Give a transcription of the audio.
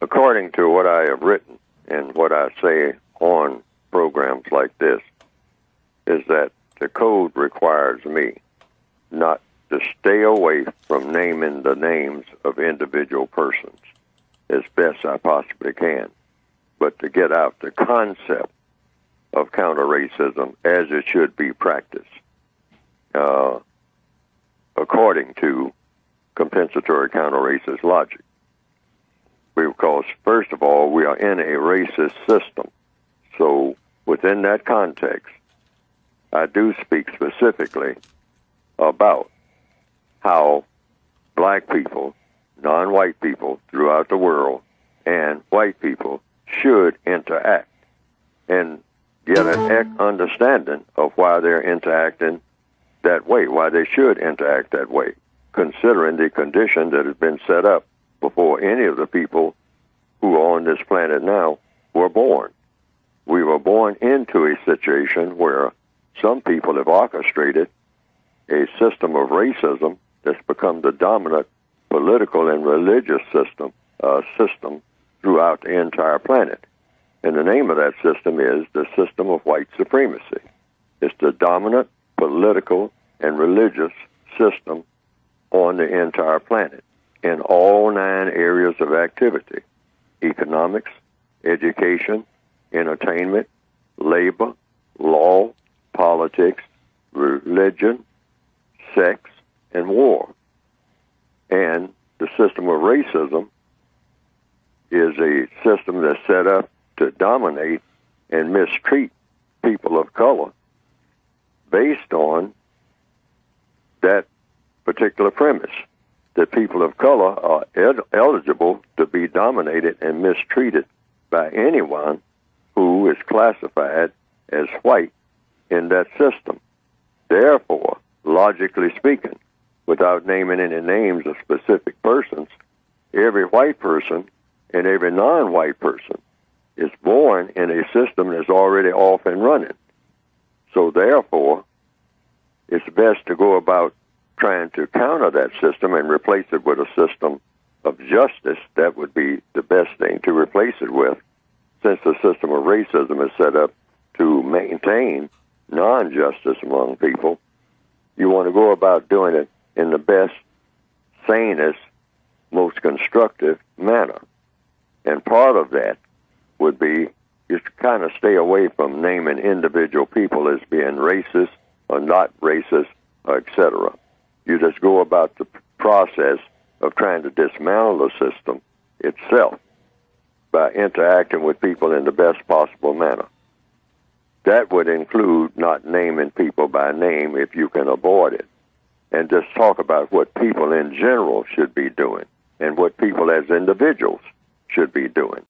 according to what I have written and what I say on programs like this, is that the code requires me not to stay away from naming the names of individual persons as best I possibly can, but to get out the concept of counter-racism as it should be practiced, according to compensatory counter-racist logic. Because, first of all, we are in a racist system. So within that context, I do speak specifically about how black people, non-white people throughout the world, and white people should interact and get an understanding of why they're interacting that way, why they should interact that way, considering the condition that has been set up before any of the people who are on this planet now were born. We were born into a situation where some people have orchestrated a system of racism that's become the dominant political and religious system throughout the entire planet. And the name of that system is the system of white supremacy. It's the dominant political and religious system on the entire planet in all 9 areas of activity: economics, education, entertainment, labor, law, politics, religion, sex, and war. And the system of racism is a system that's set up to dominate and mistreat people of color based on that particular premise, that people of color are eligible to be dominated and mistreated by anyone who is classified as white in that system. Therefore, logically speaking, without naming any names of specific persons, every white person and every non-white person is born in a system that's already off and running. So therefore, it's best to go about trying to counter that system and replace it with a system of justice. That would be the best thing to replace it with, since the system of racism is set up to maintain non-justice among people. You want to go about doing it in the best, sanest, most constructive manner. And part of that would be just to kind of stay away from naming individual people as being racist or not racist, or etc. You just go about the process of trying to dismantle the system itself by interacting with people in the best possible manner. That would include not naming people by name if you can avoid it, and just talk about what people in general should be doing and what people as individuals should be doing.